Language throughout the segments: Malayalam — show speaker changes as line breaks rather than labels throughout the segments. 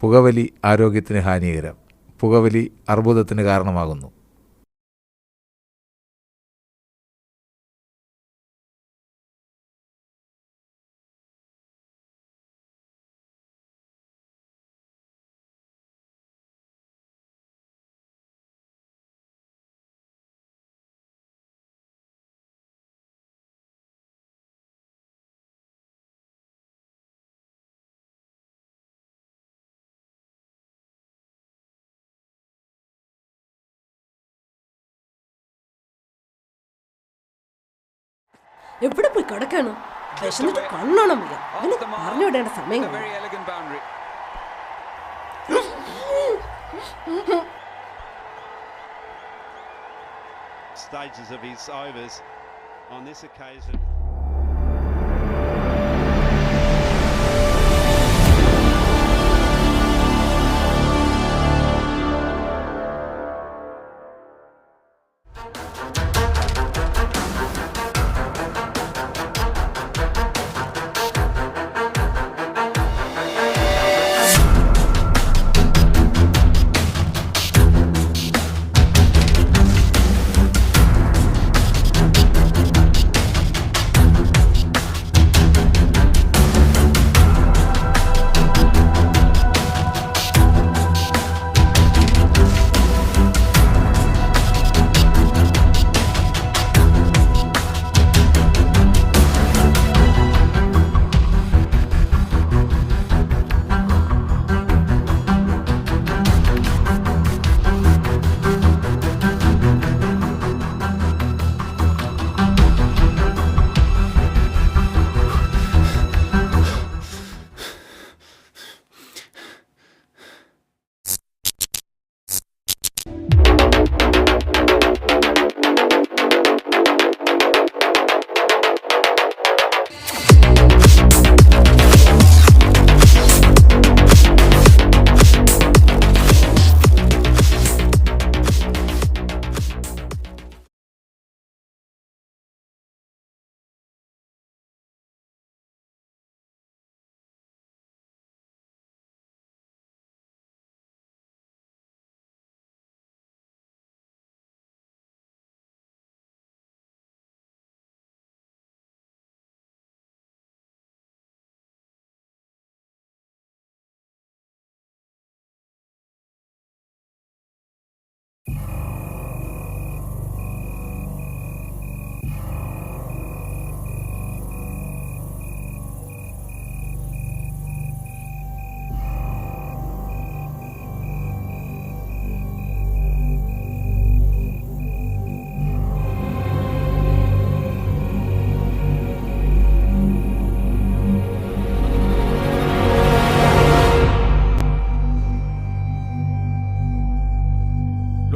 പുകവലി ആരോഗ്യത്തിന് ഹാനികരം. പുകവലി അർബുദത്തിന് കാരണമാകുന്നു.
എവിടെ പോയി കിടക്കാണ്? വിശന്നിട്ട് കണ്ണോണം വയ്യ. അവന് പറഞ്ഞു വിടേണ്ട സമയം
stages of his overs on this occasion.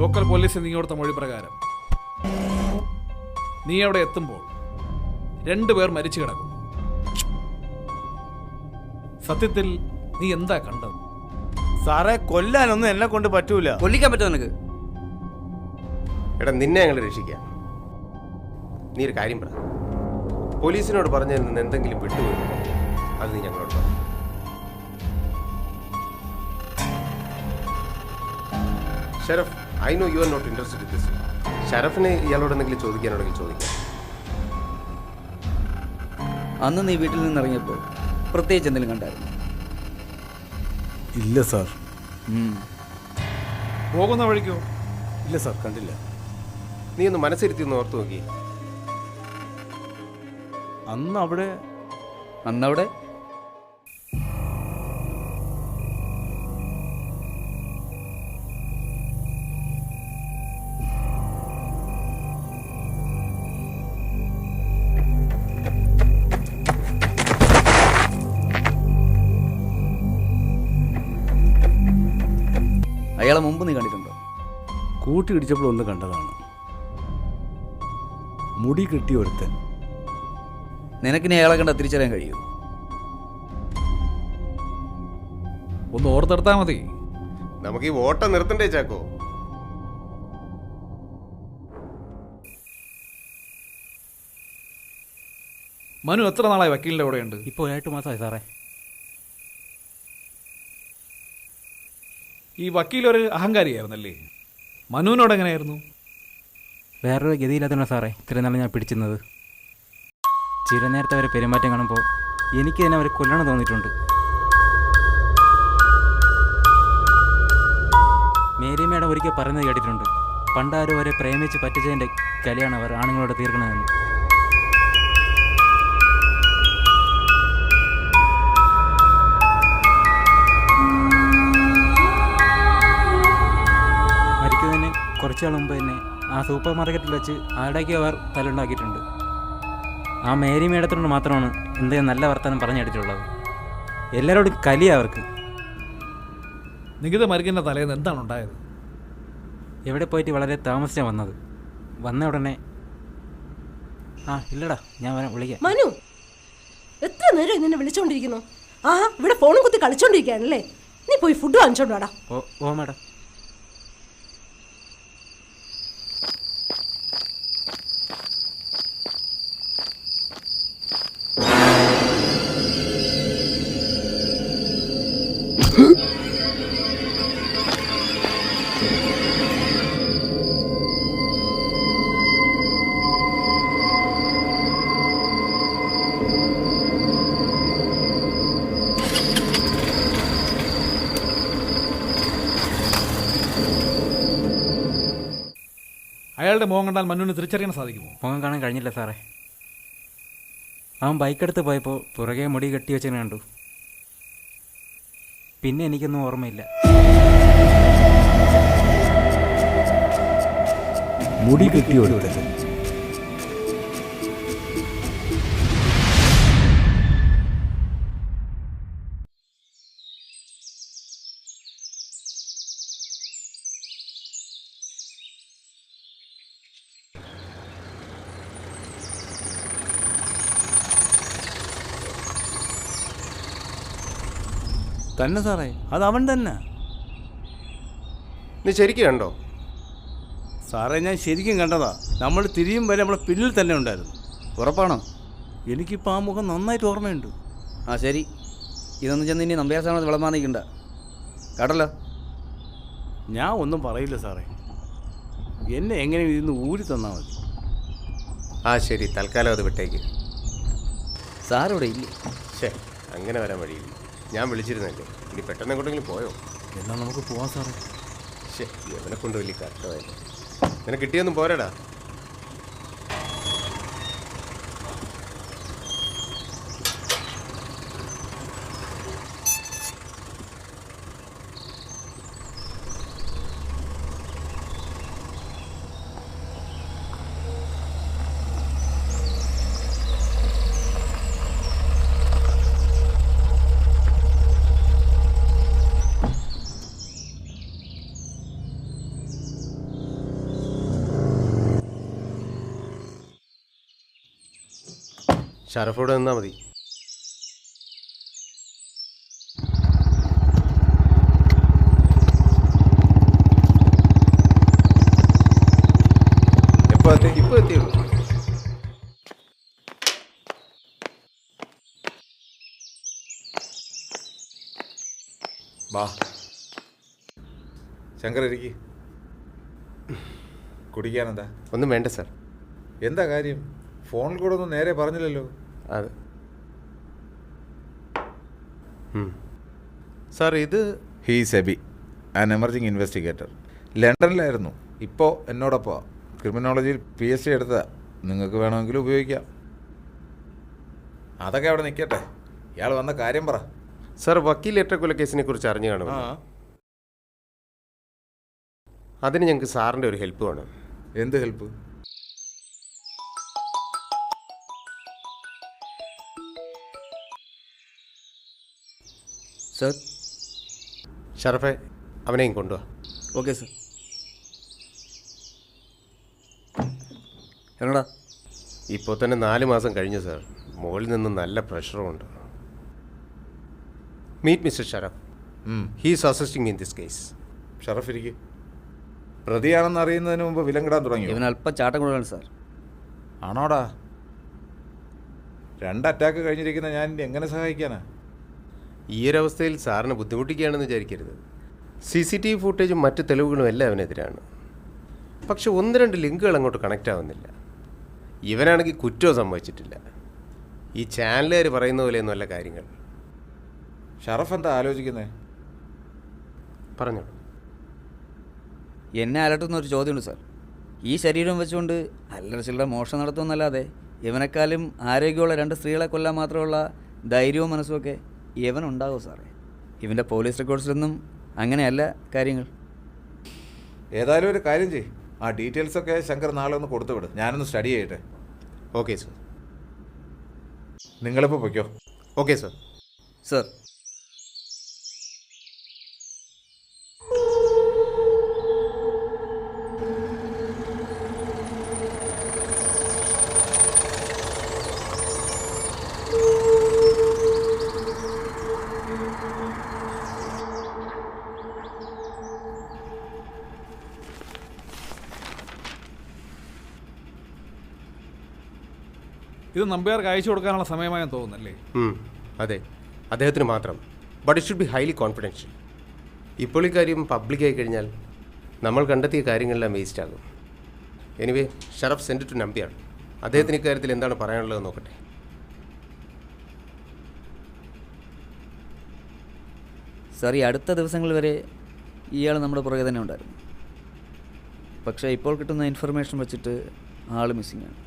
Local police നീ കൊടുത്ത മൊഴി പ്രകാരം നീ അവിടെ എത്തുമ്പോൾ 2 പേർ മരിച്ചു കിടക്കും. സത്യത്തിൽ നീ എന്താ കണ്ടത്?
സാറേ, കൊല്ലാനൊന്നും എന്നെ കൊണ്ട് പറ്റൂല.
കൊല്ലിക്കാൻ പറ്റുമോ നിനക്ക്?
എടാ, നിന്നെ ഞങ്ങൾ രക്ഷിക്കാം. നീ ഒരു കാര്യം പറ. പോലീസിനോട് പറഞ്ഞതിൽ നിന്ന് എന്തെങ്കിലും വിട്ടുപോയി അത് നീ ഞങ്ങളോട് പറ. Sharaf, I know you are not interested in this. ഷെറഫിന് ഇയാളോട് എന്തെങ്കിലും ചോദിക്കാനുണ്ടെങ്കിൽ ചോദിക്കാം.
അന്ന് നീ വീട്ടിൽ നിന്ന് ഇറങ്ങിയപ്പോൾ പ്രത്യേകിച്ച് എന്തെങ്കിലും കണ്ടായിരുന്നു?
ഇല്ല സാർ.
പോകുന്ന വഴിക്കോ?
ഇല്ല സാർ, കണ്ടില്ല.
നീ ഒന്ന് മനസ്സിരുത്തി ഒന്ന് ഓർത്ത് നോക്കി.
അന്നവിടെ
അയാളെ മുമ്പ് നീ കണ്ടിട്ടുണ്ടോ?
കൂട്ടി ഇടിച്ചപ്പോൾ ഒന്ന് കണ്ടതാണ്. മുടി കെട്ടി ഒരുത്തൻ.
നിനക്കിനി അയാളെ കണ്ട തിരിച്ചറിയാൻ കഴിയൂ?
ഒന്ന് ഓർത്തെടുത്താൽ മതി.
നമുക്ക് ഈ ഓട്ടം നിർത്തണ്ടേ ചാക്കോ?
മനു എത്ര നാളായി വക്കീലിൻ്റെ കൂടെ ഉണ്ട്?
ഇപ്പോൾ 8 മാസമായി സാറേ.
ഈ വക്കീലൊരു അഹങ്കാരിയായിരുന്നല്ലേ? മനുവിനോട് എങ്ങനെയായിരുന്നു?
വേറൊരു ഗതിയില്ലാത്തതാണ് സാറേ ഇത്രയും നാളെ ഞാൻ പിടിച്ചിരുന്നത്. ചില നേരത്തെ അവരെ പെരുമാറ്റം കാണുമ്പോൾ എനിക്ക് തന്നെ അവരെ കൊല്ലണം തോന്നിയിട്ടുണ്ട്. മേരി മേഡം ഒരിക്കൽ പറയുന്നത് കേട്ടിട്ടുണ്ട്, പണ്ടാരും അവരെ പ്രേമിച്ച് പറ്റിച്ചതിൻ്റെ കലിയാണ് അവർ ആണുങ്ങളോട് തീർക്കണമെന്ന്. മരിക്കുന്നതിന് കുറച്ചാൾ മുമ്പ് തന്നെ ആ സൂപ്പർ മാർക്കറ്റിൽ വെച്ച് ആരുടെയൊക്കെ അവർ തല്ലുണ്ടാക്കിയിട്ടുണ്ട്. ആ മേരി മേഡത്തിനോട് മാത്രമാണ് എന്തെങ്കിലും നല്ല വർത്തമാനം പറഞ്ഞടിച്ചിട്ടുള്ളത്. എല്ലാവരോടും കലിയ അവർക്ക്.
നികിത മരിക്കുന്ന തലേന്ന് എന്താണ് ഉണ്ടായത്?
എവിടെ പോയിട്ട് വളരെ താമസിച്ചാണ് വന്നത്. വന്ന ഉടനെ ഇല്ലടാ ഞാൻ വിളിക്കാം.
മനു, എത്ര നേരം നിന്നെ വിളിച്ചോണ്ടിരിക്കുന്നു? ഇവിടെ ഫോണും കുത്തി കളിച്ചോണ്ടിരിക്കുകയാണല്ലേ? നീ പോയി ഫുഡ് വാങ്ങിച്ചോണ്ട് വാടാ.
ഓ മേഡം.
അയാളുടെ മുഖം കണ്ടാൽ മനുവിന് തിരിച്ചറിയാൻ സാധിക്കുമോ?
മുഖം കാണാൻ കഴിഞ്ഞില്ല സാറേ. അവൻ ബൈക്കെടുത്ത് പോയപ്പോൾ പുറകെ മുടി കെട്ടി വെച്ചതിനെ കണ്ടു. പിന്നെ എനിക്കൊന്നും ഓർമ്മയില്ല.
മുടി കെട്ടിയൊരുത്തൻ. തന്നെ സാറേ, അത് അവൻ തന്നെ.
നീ ശരിക്കും കണ്ടോ?
സാറേ ഞാൻ ശരിക്കും കണ്ടതാ. നമ്മൾ തിരിയും വരെ നമ്മളെ പിന്നിൽ തന്നെ ഉണ്ടായിരുന്നു.
ഉറപ്പാണോ?
എനിക്കിപ്പോൾ ആ മുഖം നന്നായിട്ട് ഓർമ്മയുണ്ട്.
ശരി, ഇതൊന്നും ചെന്ന് ഇനി നമ്പ്യാർ സാറിന് വിളമ്പാൻ നിൽക്കണ്ട കേട്ടല്ലോ.
ഞാൻ ഒന്നും പറയില്ല സാറേ. എന്നെ എങ്ങനെ ഇരുന്ന് ഊരി തന്നാൽ മതി.
ശരി, തൽക്കാലം അത് വിട്ടേക്ക്.
സാറിവിടെ ഇല്ലേ?
അങ്ങനെ വരാൻ വഴിയില്ല. ഞാൻ വിളിച്ചിരുന്നല്ലേ, ഇനി പെട്ടെന്ന് എങ്ങോട്ടെങ്കിലും പോയോ?
എന്നാൽ നമുക്ക് പോവാം സാറേ.
അവനെ കൊണ്ട് വലിയ കഷ്ടമായില്ല. നിനക്ക് കിട്ടിയൊന്നും പോരാടാ. ഷറഫോട് നിന്നാൽ മതി. ഇപ്പോൾ എത്തിയുള്ളൂ.
വാ ശങ്കർ, ഇരിക്ക്. കുടിക്കാനെന്താ?
ഒന്നും വേണ്ട സാർ.
എന്താ കാര്യം? ഫോണിൽ കൂടെ ഒന്നും നേരെ പറഞ്ഞില്ലല്ലോ.
അത് സാർ, ഇത്
he's Abi, an emerging investigator. ലണ്ടനിലായിരുന്നു, ഇപ്പോൾ എന്നോടൊപ്പം ക്രിമിനോളജിയിൽ PhD എടുത്തതാ. നിങ്ങൾക്ക് വേണമെങ്കിൽ ഉപയോഗിക്കാം. അതൊക്കെ അവിടെ നിൽക്കട്ടെ, ഇയാൾ വന്ന കാര്യം പറ.
സാർ, വക്കീൽ ഏറ്റക്കുല കേസിനെ കുറിച്ച് അറിഞ്ഞു കാണുമോ? അതിന് ഞങ്ങൾക്ക് സാറിൻ്റെ ഒരു ഹെൽപ്പ് വേണം.
എന്ത് ഹെൽപ്പ്?
സർ.
ഷറഫെ, അവനെയും കൊണ്ടുവാ.
Okay sir. എന്നടാ?
ഇപ്പോൾ തന്നെ 4 മാസം കഴിഞ്ഞു സാർ. മുകളിൽ നിന്ന് നല്ല പ്രഷറുമുണ്ട്. Meet mister Sharaf. He's assisting in this case.
Sharaf ഇരിക്കും. പ്രതിയാണെന്ന് അറിയുന്നതിന് മുമ്പ് വിലങ്ങിടാൻ തുടങ്ങി.
ഇവൻ അല്പം ചാട്ടം കൊടുക്കണം സാർ.
ആണോടാ? 2 അറ്റാക്ക് കഴിഞ്ഞിരിക്കുന്ന ഞാൻ എങ്ങനെ സഹായിക്കാനാ?
ഈ ഒരവസ്ഥയിൽ സാറിനെ ബുദ്ധിമുട്ടിക്കുകയാണെന്ന് വിചാരിക്കരുത്. CCTV ഫുട്ടേജും മറ്റ് തെളിവുകളും എല്ലാം അവനെതിരാണ്. പക്ഷെ 1-2 ലിങ്കുകൾ അങ്ങോട്ട് കണക്റ്റ് ആവുന്നില്ല. ഇവനാണെങ്കിൽ കുറ്റവും സംഭവിച്ചിട്ടില്ല. ഈ ചാനലുകാർ പറയുന്ന പോലെയൊന്നുമല്ല കാര്യങ്ങൾ.
ഷറഫ് എന്താ ആലോചിക്കുന്നത്?
പറഞ്ഞോളൂ.
എന്നെ അലട്ടുന്ന ഒരു ചോദ്യമുണ്ട് സാർ. ഈ ശരീരം വെച്ചുകൊണ്ട് അല്ലറ ചില്ലറ മോഷണം നടത്തുമെന്നല്ലാതെ ഇവനെക്കാളും ആരോഗ്യമുള്ള 2 സ്ത്രീകളെ കൊല്ലാൻ മാത്രമുള്ള ധൈര്യവും മനസ്സുമൊക്കെ ഇവനുണ്ടാവും സാറേ. ഇവൻ്റെ പോലീസ് റെക്കോർഡ്സിലൊന്നും അങ്ങനെയല്ല കാര്യങ്ങൾ.
ഏതായാലും ഒരു കാര്യം ചെയ്യ്, ആ ഡീറ്റെയിൽസൊക്കെ ശങ്കർ നാളെ ഒന്ന് കൊടുത്തു വിട്, ഞാനൊന്ന് സ്റ്റഡി ചെയ്യട്ടെ.
Okay sir.
നിങ്ങളിപ്പോൾ പൊയ്ക്കോ.
Okay sir.
സാർ
ഇത് നമ്പ്യാർക്ക് അയച്ചു കൊടുക്കാനുള്ള സമയമായെന്ന് തോന്നുന്നല്ലേ?
അതെ, അദ്ദേഹത്തിന് മാത്രം. But it should be highly confidential. ഇപ്പോൾ ഈ കാര്യം പബ്ലിക്കായി കഴിഞ്ഞാൽ നമ്മൾ കണ്ടെത്തിയ കാര്യങ്ങളെല്ലാം വേസ്റ്റ് ആകും. Anyway, Sharaf send to Nambiar. അദ്ദേഹത്തിന് ഇക്കാര്യത്തിൽ എന്താണ് പറയാനുള്ളത് നോക്കട്ടെ.
സാർ, ഈ അടുത്ത ദിവസങ്ങൾ വരെ ഇയാൾ നമ്മുടെ പുറകെ തന്നെ ഉണ്ടായിരുന്നു. പക്ഷേ ഇപ്പോൾ കിട്ടുന്ന ഇൻഫർമേഷൻ വെച്ചിട്ട് ആൾ മിസ്സിംഗ് ആണ്.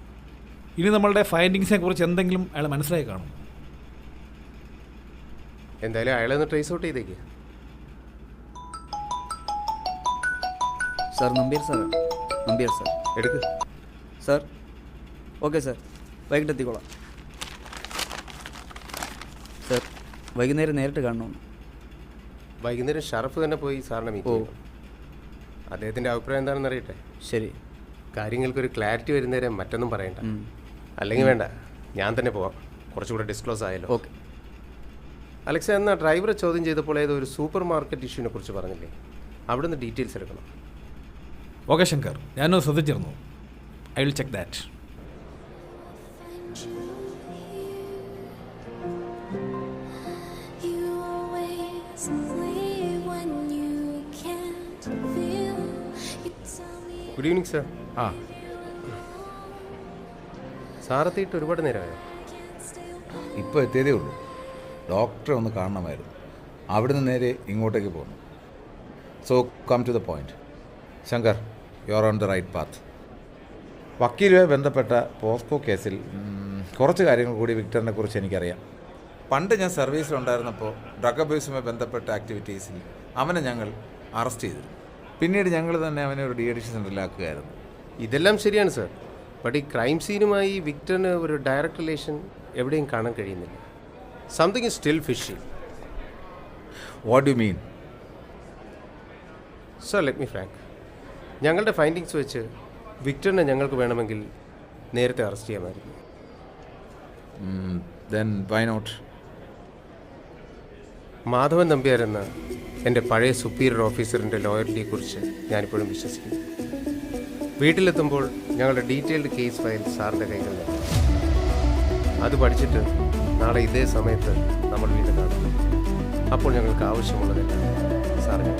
ഇനി നമ്മളുടെ ഫൈൻഡിങ്സിനെ കുറിച്ച് എന്തെങ്കിലും അയാൾ മനസ്സിലായി കാണും.
എന്തായാലും അയാളെ ഒന്ന് ട്രേസ് ഔട്ട് ചെയ്തേക്ക്.
Sir, Nambiar sir. Nambiar sir
എടുക്ക്.
സാർ. ഓക്കെ സാർ, വൈകിട്ട് എത്തിക്കോളാം. സാർ, വൈകുന്നേരം നേരിട്ട് കാണണമെന്ന്.
വൈകുന്നേരം ഷറഫ് തന്നെ പോയി സാറിനെ മീറ്റ് ചെയ്യും. അദ്ദേഹത്തിൻ്റെ അഭിപ്രായം എന്താണെന്ന് അറിയട്ടെ.
ശരി.
കാര്യങ്ങൾക്കൊരു ക്ലാരിറ്റി വരുന്നേരെ മറ്റൊന്നും പറയണ്ട. അല്ലെങ്കിൽ വേണ്ട, ഞാൻ തന്നെ പോവാം, കുറച്ചുകൂടെ ഡിസ്ക്ലോസ് ആയല്ലോ.
ഓക്കെ.
അലക്സ, എന്നാൽ ഡ്രൈവറെ ചോദ്യം ചെയ്തപ്പോൾ ഏതോ ഒരു സൂപ്പർ മാർക്കറ്റ് ഇഷ്യൂവിനെ കുറിച്ച് പറഞ്ഞില്ലേ? അവിടെ നിന്ന് ഡീറ്റെയിൽസ് എടുക്കണം.
ഓക്കെ ശങ്കർ, ഞാനൊന്ന് ശ്രദ്ധിച്ചിരുന്നു. I will check that.
Good evening sir.
ആ,
സാറെത്തിയിട്ട് ഒരുപാട് നേരമായോ?
ഇപ്പോൾ എത്തിയതേ ഉള്ളൂ. ഡോക്ടറെ ഒന്ന് കാണണമായിരുന്നു. അവിടുന്ന് നേരെ ഇങ്ങോട്ടേക്ക് പോകണം. So come to the point. Shankar, you are on the right path. വക്കീലുമായി ബന്ധപ്പെട്ട പോസ്കോ കേസിൽ കുറച്ച് കാര്യങ്ങൾ കൂടി വിക്ടറിനെ കുറിച്ച് എനിക്കറിയാം. പണ്ട് ഞാൻ സർവീസിലുണ്ടായിരുന്നപ്പോൾ ഡ്രഗ് അബ്യൂസുമായി ബന്ധപ്പെട്ട ആക്ടിവിറ്റീസിൽ അവനെ ഞങ്ങൾ അറസ്റ്റ് ചെയ്തിരുന്നു. പിന്നീട് ഞങ്ങൾ തന്നെ അവനെ ഒരു ഡി അഡിക്ഷൻ സെൻ്ററിലാക്കുകയായിരുന്നു.
ഇതെല്ലാം ശരിയാണ് സർ. ബട്ട് ഈ ക്രൈം സീനുമായി വിക്ടറിന് ഒരു ഡയറക്റ്റ് റിലേഷൻ എവിടെയും കാണാൻ കഴിയുന്നില്ല. Something is still fishy.
What do mean?
Sir, let me frank. ഞങ്ങളുടെ ഫൈൻഡിങ്സ് വെച്ച് വിക്ടറിനെ ഞങ്ങൾക്ക് വേണമെങ്കിൽ നേരത്തെ അറസ്റ്റ് ചെയ്യാമായിരുന്നു.
Then why not?
Madhavan Nambiar എന്ന എൻ്റെ പഴയ സുപ്പീരിയർ ഓഫീസറിൻ്റെ ലോയൽറ്റിയെക്കുറിച്ച് ഞാനിപ്പോഴും വിശ്വസിക്കുന്നു. വീട്ടിലെത്തുമ്പോൾ ഞങ്ങളുടെ ഡീറ്റെയിൽഡ് കേസ് ഫയൽ സാറിൻ്റെ കൈകളിലാണ്. അത് പഠിച്ചിട്ട് നാളെ ഇതേ സമയത്ത് നമ്മൾ വീണ്ടും കാണും. അപ്പോൾ ഞങ്ങൾക്ക് ആവശ്യമുള്ളതെല്ലാം സാറിന്.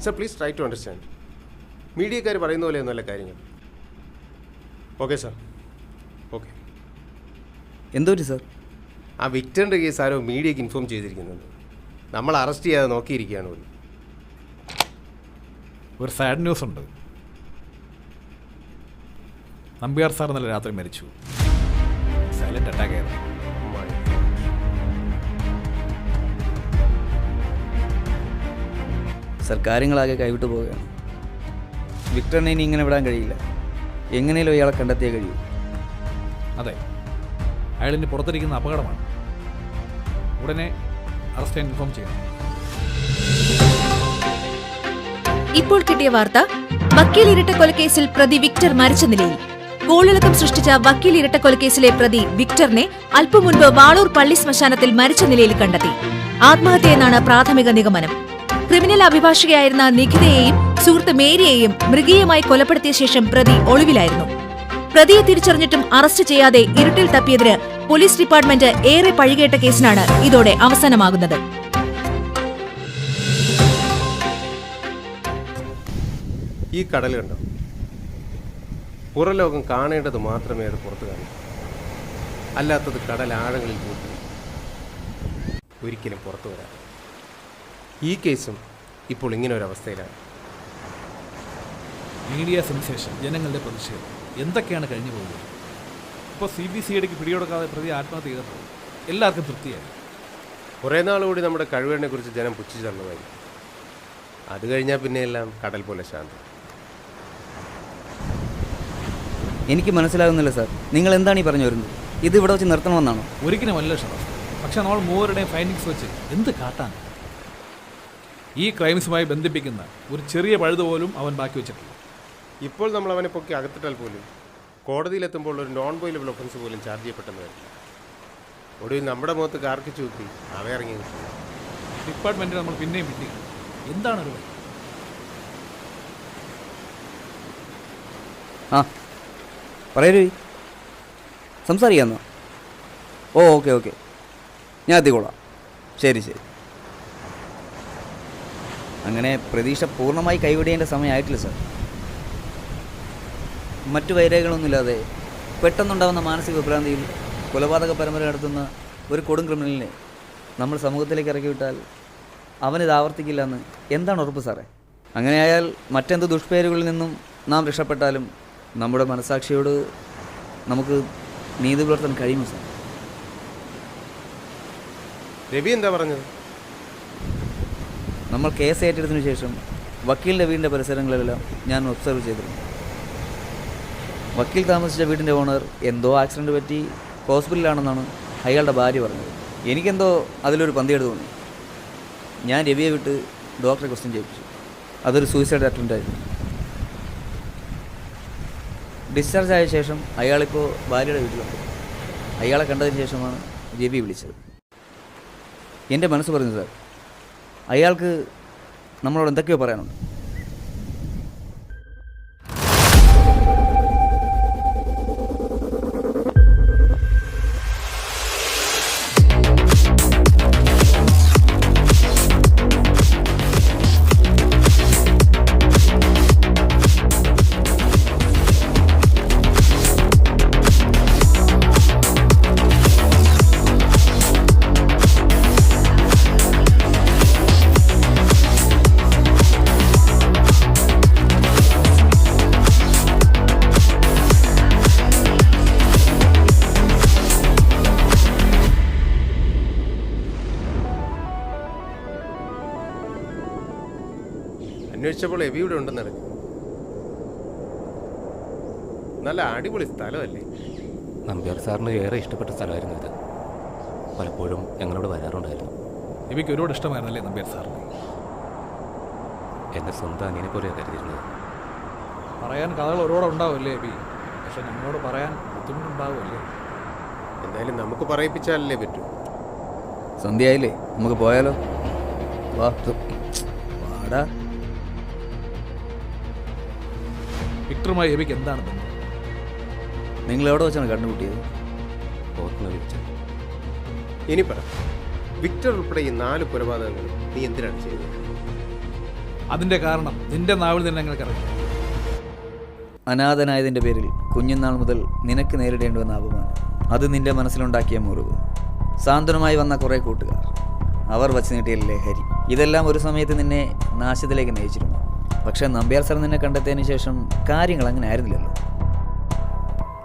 Sir, please try to understand. മീഡിയക്കാർ പറയുന്ന പോലെയൊന്നുമല്ല കാര്യങ്ങൾ. Okay sir. ഓക്കെ.
എന്തോരി സാർ?
ആ വിക്ടറിൻ്റെ കേസ് ആരോ മീഡിയയ്ക്ക് ഇൻഫോം ചെയ്തിരിക്കുന്നുണ്ട്. നമ്മൾ അറസ്റ്റ് ചെയ്യാതെ നോക്കിയിരിക്കുകയാണ് പോലും.
ഒരു സാഡ് ന്യൂസ് ഉണ്ട്. നമ്പ്യാർ സാർ ഇന്നലെ രാത്രി മരിച്ചു. സൈലന്റ് അറ്റാക്ക് ആയിരുന്നു.
സാർ, കാര്യങ്ങളാകെ കൈവിട്ടു പോവുകയാണ്. വിക്ടറിനെ ഇനി ഇങ്ങനെ വിടാൻ കഴിയില്ല. എങ്ങനെയും ഇയാളെ കണ്ടെത്തിയേ കഴിയൂ.
അതെ, അയാളിന് പുറത്തിരിക്കുന്ന അപകടമാണ്. ഉടനെ അറസ്റ്റ് ചെയ്യാൻ ഇൻഫോം ചെയ്യണം.
ഇപ്പോൾ കിട്ടിയ വാർത്ത, വക്കീൽ ഇരട്ടക്കൊലക്കേസിൽ പ്രതി വിക്ടർ മരിച്ച നിലയിൽ. കോളിളക്കം സൃഷ്ടിച്ച വക്കീൽ ഇരട്ടക്കൊലക്കേസിലെ പ്രതി വിക്ടറിനെ അല്പം മുൻപ് വാളൂർ പള്ളി ശ്മശാനത്തിൽ മരിച്ച നിലയിൽ കണ്ടെത്തി. ആത്മഹത്യയെന്നാണ് പ്രാഥമിക നിഗമനം. ക്രിമിനൽ അഭിഭാഷകയായിരുന്ന നിഖിതയെയും സുഹൃത്ത് മേരിയെയും മൃഗീയമായി കൊലപ്പെടുത്തിയ ശേഷം പ്രതി ഒളിവിലായിരുന്നു. പ്രതിയെ തിരിച്ചറിഞ്ഞിട്ടും അറസ്റ്റ് ചെയ്യാതെ ഇരുട്ടിൽ തപ്പിയതിന് പോലീസ് ഡിപ്പാർട്ട്മെന്റ് ഏറെ പഴികേട്ട കേസിനാണ് ഇതോടെ അവസാനമാകുന്നത്.
ഈ കടൽ കണ്ടോ? പുറലോകം കാണേണ്ടത് മാത്രമേ അത് പുറത്ത് കാണൂ. അല്ലാത്തത് കടൽ ആഴങ്ങളിൽ കൂട്ടി ഒരിക്കലും പുറത്തു വരാം. ഈ കേസും ഇപ്പോൾ ഇങ്ങനെ ഒരു അവസ്ഥയിലാണ്.
മീഡിയ സെൻസേഷൻ, ജനങ്ങളുടെ പ്രതിഷേധം, എന്തൊക്കെയാണ് കഴിഞ്ഞു പോകുന്നത്. ഇപ്പോൾ CBCIDക്ക് പിടികൊടുക്കാതെ പ്രതി ആത്മഹത്യ ചെയ്തപ്പോൾ എല്ലാവർക്കും തൃപ്തിയായി.
കുറേ നാളുകൂടി നമ്മുടെ കഴിവുകളെ കുറിച്ച് ജനം പുച്ഛിച്ചു തന്നതായി. അത് കഴിഞ്ഞാൽ പിന്നെയെല്ലാം കടൽ പോലെ ശാന്തം.
എനിക്ക് മനസ്സിലാകുന്നില്ല സാർ, നിങ്ങൾ എന്താണ് ഈ പറഞ്ഞു വരുന്നത്? ഇത് ഇവിടെ വെച്ച് നിർത്തണമെന്നാണോ?
ഒരിക്കലുമല്ല ഷറഫ്. പക്ഷെ നമ്മൾ മൂവരുടെയും ഫൈൻഡിങ്സ് വെച്ച് എന്ത് കാട്ടാൻ? ഈ ക്രൈംസുമായി ബന്ധിപ്പിക്കുന്ന ഒരു ചെറിയ പഴുത് പോലും അവൻ ബാക്കി വെച്ചിട്ടില്ല.
ഇപ്പോൾ നമ്മൾ അവനെ പൊക്കി അകത്തിട്ടാൽ പോലും കോടതിയിലെത്തുമ്പോൾ ഒരു നോൺ ബോയിലബിൾ ഒഫൻസ് പോലും ചാർജ് ചെയ്യപ്പെട്ടെന്ന് വരും. ഒടുവിൽ നമ്മുടെ മുഖത്ത് കാർക്കിച്ചു കുത്തി അവ ഇറങ്ങി നിൽക്കുന്നു.
ഡിപ്പാർട്ട്മെൻറ്റിൽ നമ്മൾ പിന്നെയും പിടിക്കും. എന്താണ് ഒരു വഴി?
ആ പറയൂ, സംസാരിക്കാമെന്നോ? ഓക്കെ ഞാൻ എത്തിക്കോളാം. ശരി. അങ്ങനെ പ്രതീക്ഷ പൂർണ്ണമായി കൈവിടേണ്ട സമയമായിട്ടില്ല സാർ. മറ്റു വൈരകളൊന്നുമില്ലാതെ പെട്ടെന്നുണ്ടാകുന്ന മാനസിക വിഭ്രാന്തിയിൽ കൊലപാതക പരമ്പര നടത്തുന്ന ഒരു കൊടും ക്രിമിനലിനെ നമ്മൾ സമൂഹത്തിലേക്ക് ഇറക്കി വിട്ടാൽ അവനിത് ആവർത്തിക്കില്ല എന്ന് എന്താണ് ഉറപ്പ് സാറേ? അങ്ങനെയായാൽ മറ്റെന്ത് ദുഷ്പേരുകളിൽ നിന്നും നാം രക്ഷപ്പെട്ടാലും നമ്മുടെ മനസാക്ഷിയോട് നമുക്ക് നീതി പുലർത്താൻ കഴിയുമോ സാർ?
രവി എന്താ പറഞ്ഞത്?
നമ്മൾ കേസ് ഏറ്റെടുത്തതിനു ശേഷം വക്കീലിൻ്റെ വീടിൻ്റെ പരിസരങ്ങളിലെല്ലാം ഞാൻ ഒബ്സർവ് ചെയ്തിരുന്നു. വക്കീൽ താമസിച്ച വീടിൻ്റെ ഓണർ എന്തോ ആക്സിഡൻറ്റ് പറ്റി ഹോസ്പിറ്റലിലാണെന്നാണ് അയാളുടെ ഭാര്യ പറഞ്ഞത്. എനിക്കെന്തോ അതിലൊരു പന്തികേട് തോന്നി. ഞാൻ രവിയെ വിട്ട് ഡോക്ടറെ ക്വസ്റ്റ്യൻ ചെയ്യിപ്പിച്ചു. അതൊരു സൂയിസൈഡ് അറ്റംപ്റ്റ് ആയിരുന്നു. ഡിസ്ചാർജ് ആയ ശേഷം അയാളിപ്പോൾ ഭാര്യയുടെ വീട്ടിലുണ്ട്. അയാളെ കണ്ടതിന് ശേഷമാണ് രവി വിളിച്ചത്. എൻ്റെ മനസ്സ് പറഞ്ഞു സാർ, അയാൾക്ക് നമ്മളോട് എന്തൊക്കെയോ പറയാനുണ്ട്.
അന്വേഷിച്ചപ്പോൾ എവി ഇവിടെ ഉണ്ടെന്ന് അറിഞ്ഞു. നല്ല അടിപൊളി സ്ഥലമല്ലേ?
നമ്പ്യാർ സാറിന് ഏറെ ഇഷ്ടപ്പെട്ട സ്ഥലമായിരുന്നു ഇത്. പലപ്പോഴും ഞങ്ങളോട് വരാറുണ്ടായിരുന്നു.
എനിക്ക് ഒരുപാട് ഇഷ്ടമായിരുന്നല്ലേ നമ്പ്യാർ സാറിന്?
എൻ്റെ സ്വന്തം അനിയനെ പോലെയാണ് കരുതിയിരുന്നത്.
പറയാൻ കഥകൾ ഒരുപാട് ഉണ്ടാവുമല്ലേ എബി? പക്ഷെ നമ്മളോട് പറയാൻ ബുദ്ധിമുട്ടുണ്ടാവുമല്ലേ?
എന്തായാലും നമുക്ക് പറയിപ്പിച്ചാലല്ലേ പറ്റൂ.
സന്ധ്യയായില്ലേ, നമുക്ക് പോയാലോ? വാടാ.
വിക്ടറുമായി എബിക്ക് എന്താണ് ബന്ധം?
നിങ്ങൾ എവിടെ വെച്ചാണ് കണ്ടുമുട്ടിയത്?
ഓർമ്മ വിളിച്ചു.
ഇനി പറ, വിക്ടർ ഉൾപ്പെടെ ഈ 4 കൊലപാതകങ്ങൾ നീ എന്തിനാണ് ചെയ്തത്?
അതിൻ്റെ കാരണം നിന്റെ നാവിൽ തന്നെ ഞങ്ങൾക്കറിയാം.
അനാഥനായതിൻ്റെ പേരിൽ കുഞ്ഞുനാൾ മുതൽ നിനക്ക് നേരിടേണ്ടി വന്ന അപമാനം, അത് നിന്റെ മനസ്സിലുണ്ടാക്കിയ മുറിവ്, സാന്ത്വനമായി വന്ന കുറേ കൂട്ടുകാർ, അവർ വച്ച് നീട്ടിയ ലഹരി, ഇതെല്ലാം ഒരു സമയത്ത് നിന്നെ നാശത്തിലേക്ക് നയിച്ചിരുന്നു. പക്ഷേ നമ്പ്യാർ സാർ നിന്നെ കണ്ടെത്തിയതിന് ശേഷം കാര്യങ്ങൾ അങ്ങനെ ആയിരുന്നില്ലല്ലോ.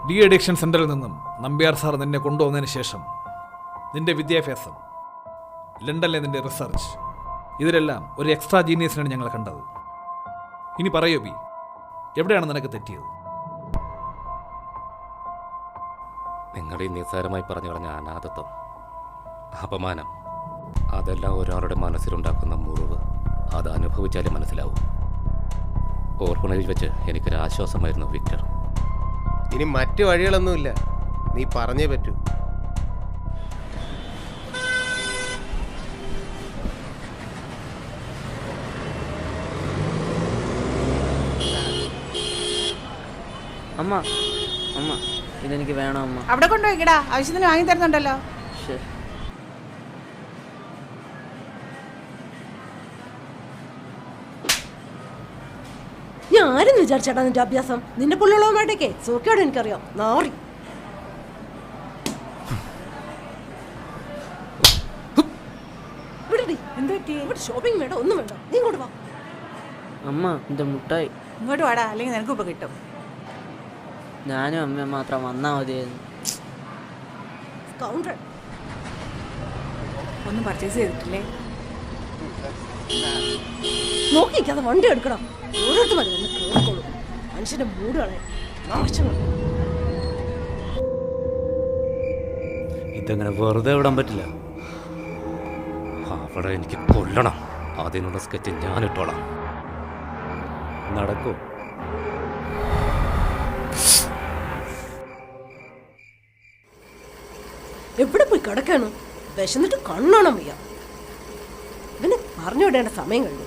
ഡി അഡിക്ഷൻ സെൻ്ററിൽ നിന്നും നമ്പ്യാർ സാർ നിന്നെ കൊണ്ടുവന്നതിന് ശേഷം നിന്റെ വിദ്യാഭ്യാസം, ലണ്ടനിലെ നിന്റെ റിസർച്ച്, ഇതിലെല്ലാം ഒരു എക്സ്ട്രാ ജീനിയസിനാണ് ഞങ്ങൾ കണ്ടത്. ഇനി പറയൂ ബി, എവിടെയാണ് നിനക്ക് തെറ്റിയത്?
നിങ്ങൾ ഈ നിസ്സാരമായി പറഞ്ഞു കളഞ്ഞ അനാഥത്വം, അപമാനം, അതെല്ലാം ഒരാളുടെ മനസ്സിലുണ്ടാക്കുന്ന മുറിവ്, അത് അനുഭവിച്ചാലേ മനസ്സിലാവും. ഓർഫണേജിൽ വെച്ച് എനിക്കൊരു ആശ്വാസമായിരുന്നു വിക്ടർ.
ഇനി മറ്റു വഴികളൊന്നുമില്ല, നീ പറഞ്ഞേ പറ്റൂ.
അമ്മ
അമ്മ ഇതെനിക്ക് വേണം അമ്മ.
അവിടെ കൊണ്ടുപോയിക്കടാ, ആവശ്യത്തിന് വാങ്ങി തരുന്നുണ്ടല്ലോ.
ശരി.
ഞാൻ ആരെന്ന് വിചാരിച്ചേട്ടാ നിന്റെ അഭ്യാസം? നിന്റെ പുള്ളുള്ളവുമായിട്ടൊക്കെ സോക്കിയോടെ എനിക്കറിയാം. നാറി. ഇവിടെ ഷോപ്പിംഗ് വേണ്ട, ഒന്നും വേണ്ട. നീ ഇങ്ങോട്ട് വാ.
അമ്മ എന്റെ മുട്ടായി.
ഇങ്ങോട്ട് വാടാ, അല്ലെങ്കിൽ നിനക്ക് ഇപ്പൊ കിട്ടും.
ഞാനും അമ്മ മാത്രം വന്നാ മതിയായിരുന്നു.
ഒന്നും പർച്ചേസ് ചെയ്തിട്ടില്ലേ?
നോക്കിക്കാതെ വണ്ടി എടുക്കണം. ഓരോരുത്തർ മതി എന്നെ കേൾക്കോളൂ. മനുഷ്യന്റെ മൂടുകളെ
ഇതങ്ങനെ വെറുതെ വിടാൻ പറ്റില്ല. അവിടെ എനിക്ക് കൊല്ലണം. അതിനുള്ള സ്കെച്ച് ഞാൻ ഇട്ടോളാം. നടക്കൂ.
എവിടെ പോയി കിടക്കാനോ? വിശന്നിട്ട് കണ്ണോണം വയ്യ. ഇവനെ പറഞ്ഞു വിടേണ്ട സമയം കഴിഞ്ഞു.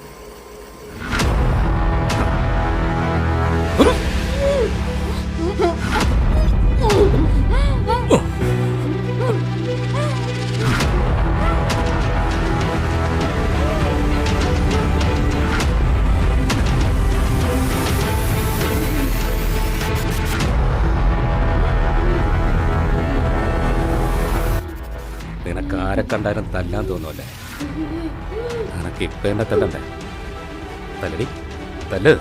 നിനക്ക് ആരെ കണ്ടാലും തല്ലാൻ തോന്നുമല്ലേ? നിനക്ക് ഇപ്പം എന്നെ തല്ലണ്ടേ? തല്ലടി, തല്ല്.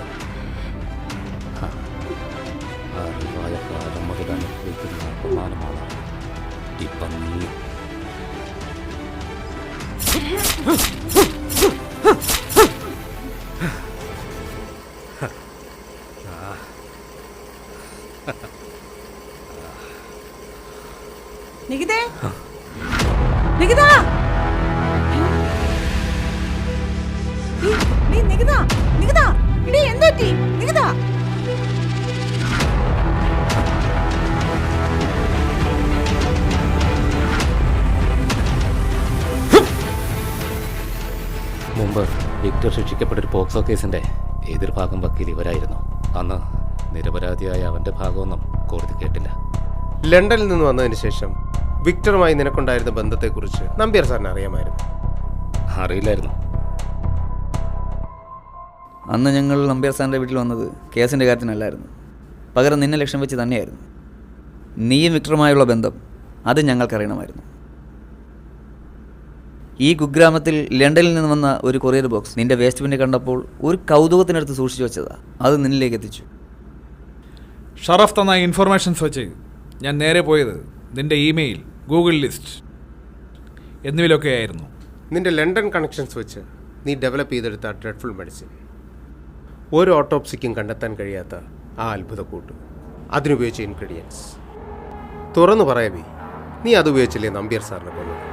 അറിവായ കാലം മുതൽ അനുഭവിക്കുന്ന അപമാനമാണ് ഇപ്പം നീ.
നികിതേ, നികിത, നികിത, നികിത, ഇടി എന്ത് പറ്റി? നികിത,
മുമ്പ് വിക്ടർ ശിക്ഷിക്കപ്പെട്ടൊരു പോക്സോ കേസിന്റെ എതിർഭാഗം വക്കീൽ ഇവരായിരുന്നു. അന്ന് നിരപരാധിയായ അവന്റെ ഭാഗമൊന്നും കോടതി കേട്ടില്ല.
ലണ്ടനിൽ നിന്ന് വന്നതിന് ശേഷം വിക്ടറുമായി നിനക്കുണ്ടായിരുന്ന ബന്ധത്തെക്കുറിച്ച് നമ്പ്യാർ സാറിന് അറിയാമായിരുന്നു?
അറിയില്ലായിരുന്നു.
അന്ന് ഞങ്ങൾ നമ്പ്യാർ സാറിൻ്റെ വീട്ടിൽ വന്നത് കേസിൻ്റെ കാര്യത്തിനല്ലായിരുന്നു. പകരം നിന്നെ ലക്ഷ്യം വെച്ച് തന്നെയായിരുന്നു. നീയും വിക്ടറുമായുള്ള ബന്ധം അത് ഞങ്ങൾക്കറിയണമായിരുന്നു. ഈ കുഗ്രാമത്തിൽ ലണ്ടനിൽ നിന്ന് വന്ന ഒരു കൊറിയർ ബോക്സ് നിന്റെ വേസ്റ്റ് ബിന്നെ കണ്ടപ്പോൾ ഒരു കൗതുകത്തിനടുത്ത് സൂക്ഷിച്ചു വെച്ചതാ. അത് നിന്നിലേക്ക് എത്തിച്ചു.
ഷറഫ് തന്ന ഇൻഫർമേഷൻസ് വെച്ച് ഞാൻ നേരെ പോയത് നിന്റെ ഇമെയിൽ, ഗൂഗിൾ ലിസ്റ്റ് എന്നിവയിലൊക്കെ ആയിരുന്നു.
നിന്റെ ലണ്ടൻ കണക്ഷൻസ് വെച്ച് നീ ഡെവലപ്പ് ചെയ്തെടുത്ത ഡ്രെഡ്ഫുൾ മെഡിസിൻ, ഒരു ഓട്ടോപ്സിക്കും കണ്ടെത്താൻ കഴിയാത്ത ആ അത്ഭുത കൂട്ട്, അതിനുപയോഗിച്ച ഇൻഗ്രീഡിയൻസ്. തുറന്നു പറയവേ, നീ അതുപയോഗിച്ചില്ലേ നമ്പ്യാർ സാറിനെ കൊന്നത്?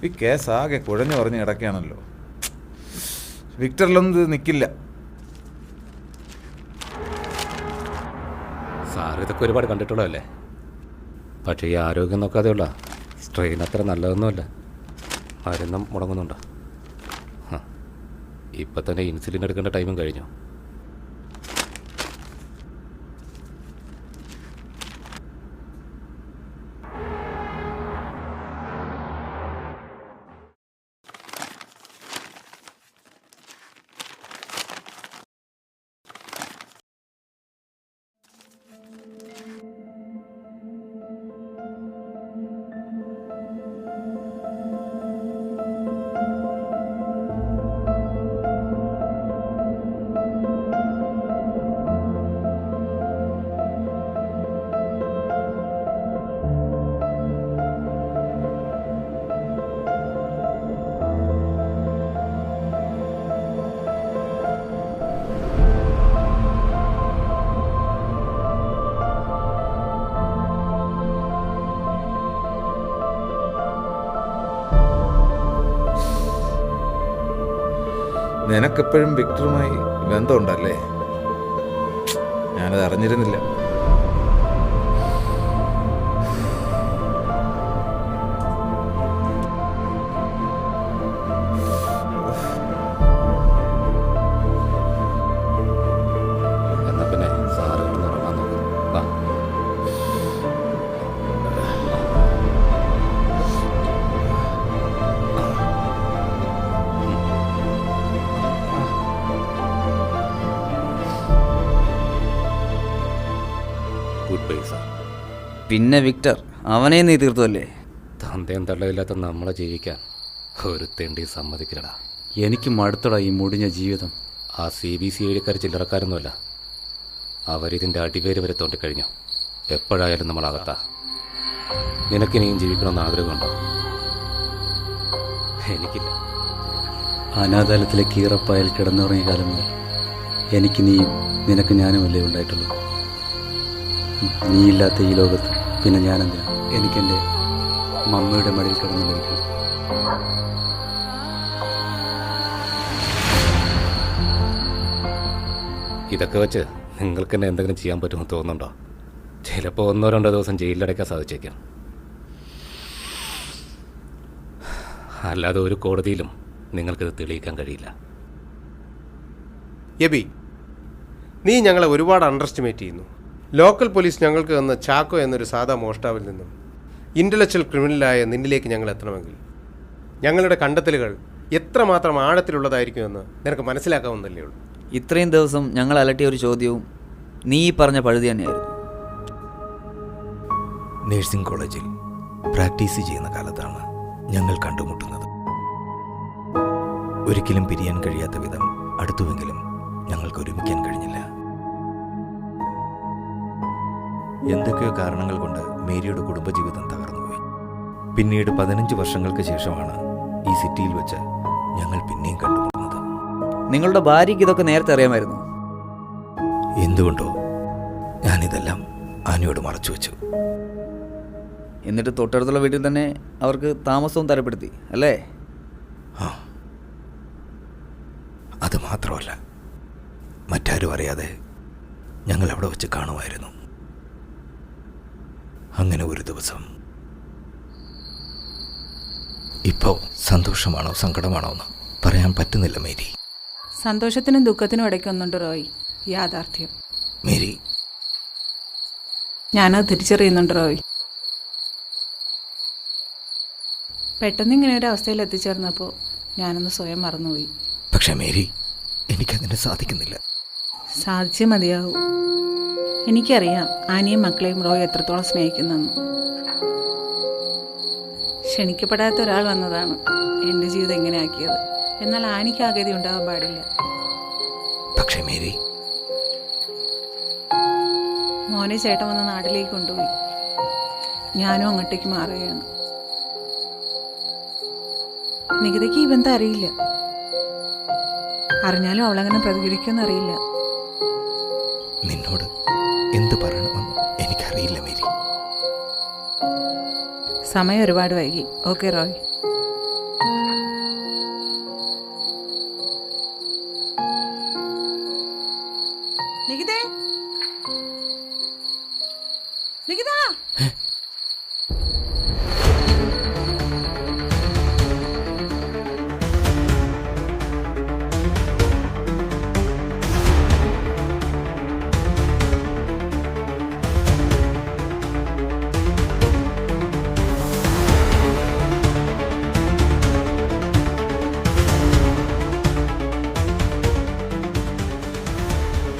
ഈ കേസ് ആകെ കുഴഞ്ഞു പറഞ്ഞ് കിടക്കുകയാണല്ലോ. വിക്ടറിലൊന്നും ഇത് നിൽക്കില്ല.
സാർ ഇതൊക്കെ ഒരുപാട് കണ്ടിട്ടുള്ളതല്ലേ? പക്ഷേ ഈ ആരോഗ്യം നോക്കാതെയുള്ള സ്ട്രെയിൻ അത്ര നല്ലതൊന്നുമല്ല. മരുന്നും മുടങ്ങുന്നുണ്ടോ? ഇപ്പം തന്നെ ഇൻസുലിൻ എടുക്കേണ്ട ടൈമും കഴിഞ്ഞു.
നിനക്കെപ്പോഴും വിക്ടറുമായി ബന്ധമുണ്ടല്ലേ? ഞാനത് അറിഞ്ഞിരുന്നില്ല.
പിന്നെ വിക്ടർ, അവനെ നീ തീർത്തല്ലേ?
തന്തയും തള്ളയില്ലാത്ത നമ്മളെ ജീവിക്കാൻ ഒരു തെണ്ടി സമ്മതിക്കില്ലടാ.
എനിക്ക് മടുത്തടാ ഈ മുടിഞ്ഞ ജീവിതം.
ആ CBC എഴുക്കാർ ചില്ലറക്കാരൊന്നുമല്ല. അവരിതിൻ്റെ അടിവേര് വരെ തോണ്ടിക്കഴിഞ്ഞു. എപ്പോഴായാലും നമ്മളകത്താ. നിനക്കിനിയും ജീവിക്കണമെന്ന് ആഗ്രഹമുണ്ടോ? എനിക്കില്ല.
അനാഥാലയത്തിലെ കീറപ്പായൽ കിടന്നുറങ്ങിയ കാലം മുതൽ എനിക്ക് നീയും നിനക്ക് ഞാനുമല്ലേ ഉണ്ടായിട്ടുള്ളൂ. നീയില്ലാത്ത ഈ ലോകത്ത് പിന്നെ ഞാനെന്തിനാ? എനിക്കെൻ്റെ മമ്മയുടെ മടിയിൽ കിടന്നു മരിക്കും.
ഇതൊക്കെ വെച്ച് നിങ്ങൾക്ക് തന്നെ എന്തെങ്കിലും ചെയ്യാൻ പറ്റുമെന്ന് തോന്നുന്നുണ്ടോ? ചിലപ്പോൾ 1-2 ദിവസം ജയിലിലടയ്ക്കാൻ സാധിച്ചേക്കാം. അല്ലാതെ ഒരു കോടതിയിലും നിങ്ങൾക്കിത് തെളിയിക്കാൻ കഴിയില്ല.
എബി, നീ ഞങ്ങളെ ഒരുപാട് അണ്ടർ എസ്റ്റിമേറ്റ് ചെയ്യുന്നു. ലോക്കൽ പോലീസ് ഞങ്ങൾക്ക് തന്ന ചാക്കോ എന്നൊരു സാധാ മോഷ്ടാവിൽ നിന്നും ഇൻ്റലക്ച്വൽ ക്രിമിനലായ നിന്നിലേക്ക് ഞങ്ങൾ എത്തണമെങ്കിൽ ഞങ്ങളുടെ കണ്ടെത്തലുകൾ എത്രമാത്രം ആഴത്തിലുള്ളതായിരിക്കുമെന്ന് നിനക്ക് മനസ്സിലാക്കാവുന്നല്ലേ ഉള്ളൂ.
ഇത്രയും ദിവസം ഞങ്ങൾ അലട്ടിയ ഒരു ചോദ്യവും നീ പറഞ്ഞ പഴുതി തന്നെയായിരുന്നു.
നേഴ്സിംഗ് കോളേജിൽ പ്രാക്ടീസ് ചെയ്യുന്ന കാലത്താണ് ഞങ്ങൾ കണ്ടുമുട്ടുന്നത്. ഒരിക്കലും പിരിയാൻ കഴിയാത്ത വിധം അടുത്തുവെങ്കിലും ഞങ്ങൾക്ക് ഒരുമിക്കാൻ കഴിഞ്ഞില്ല. എന്തൊക്കെയോ കാരണങ്ങൾ കൊണ്ട് മേരിയുടെ കുടുംബജീവിതം തകർന്നുപോയി. പിന്നീട് 15 വർഷങ്ങൾക്ക് ശേഷമാണ് ഈ സിറ്റിയിൽ വെച്ച് ഞങ്ങൾ പിന്നെയും കണ്ടുമുട്ടുന്നത്.
നിങ്ങളുടെ ഭാര്യയ്ക്ക് ഇതൊക്കെ നേരത്തെ അറിയാമായിരുന്നു?
എന്തുകൊണ്ടോ ഞാനിതെല്ലാം ആനയോട് മറച്ചു വെച്ചു.
എന്നിട്ട് തൊട്ടടുത്തുള്ള വീട്ടിൽ തന്നെ അവർക്ക് താമസവും തരപ്പെടുത്തി അല്ലേ?
ആ, അത് മാത്രമല്ല, മറ്റാരും അറിയാതെ ഞങ്ങൾ അവിടെ വെച്ച് കാണുമായിരുന്നു. അങ്ങനെ ഒരു ദിവസം, ഇപ്പോൾ സന്തോഷമാണോ സങ്കടമാണോ എന്ന് പറയാൻ പറ്റുന്നില്ല മേരി.
സന്തോഷത്തിനും ദുഃഖത്തിനും ഇടയ്ക്കൊന്നുണ്ട് റോയ്, യാഥാർത്ഥ്യം.
മേരി,
ഞാനത് തിരിച്ചറിയുന്നുണ്ട് റോയ്. പെട്ടെന്ന് ഇങ്ങനെ ഒരു അവസ്ഥയിൽ എത്തിച്ചേർന്നപ്പോൾ ഞാനൊന്ന് സ്വയം മറന്നുപോയി.
പക്ഷേ മേരി, എനിക്കതിന് സാധിക്കുന്നില്ല.
സാധിച്ചേ മതിയാവൂ. എനിക്കറിയാം ആനിയും മക്കളെയും റോയ് എത്രത്തോളം സ്നേഹിക്കുന്നെന്ന്. ക്ഷണിക്കപ്പെടാത്ത ഒരാൾ വന്നതാണ് എൻ്റെ ജീവിതം എങ്ങനെ ആക്കിയത്. എന്നാൽ ആനിക്ക് ആകതി ഉണ്ടാവാൻ പാടില്ല.
പക്ഷേ മേരി,
മോനെ ചേട്ടൻ വന്ന് നാട്ടിലേക്ക് കൊണ്ടുപോയി. ഞാനും അങ്ങോട്ടേക്ക് മാറുകയാണ്. നികിതയ്ക്ക് ഈ ബന്ധം അറിയില്ല. അറിഞ്ഞാലും അവളങ്ങനെ പ്രതികരിക്കുമെന്ന് അറിയില്ല.
നിന്നോട് എന്ത് പറയണമെന്ന് എനിക്കറിയില്ല മേരി.
സമയം ഒരുപാട് വൈകി. ഓക്കെ റോയ്. നികിതേ, നികിത,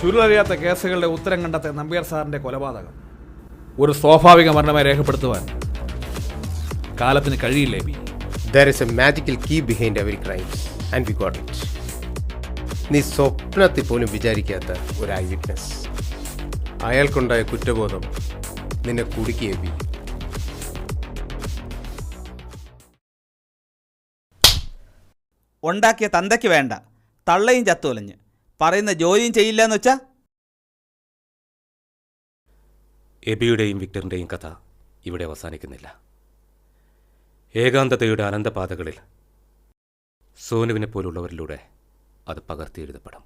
ചുരുളറിയാത്ത കേസുകളുടെ ഉത്തരം കണ്ടെത്തിയ നമ്പ്യാർ സാറിൻ്റെ കൊലപാതകം ഒരു സ്വാഭാവിക മരണമായി രേഖപ്പെടുത്തുവാൻ കാലത്തിന് കഴിയില്ലേ B?
There is a magical key behind every crime and we got it. നീ സ്വപ്നത്തിൽ പോലും വിചാരിക്കാത്ത ഒരു ഐ വിറ്റ്നസ്. അയാൾക്കുണ്ടായ കുറ്റബോധം നിന്നെ കുടുക്കിയ ബി.
ഉണ്ടാക്കിയ തന്തയ്ക്ക് വേണ്ട, തള്ളയും ചത്തുലഞ്ഞ് പറയുന്ന ജോലിയും ചെയ്യില്ല എന്ന് വെച്ചാ?
എബിയുടെയും വിക്ടറിൻ്റെയും കഥ ഇവിടെ അവസാനിക്കുന്നില്ല. ഏകാന്തതയുടെ അനന്തപാതകളിൽ സോനുവിനെ പോലുള്ളവരിലൂടെ അത് പകർത്തിയെഴുതപ്പെടും.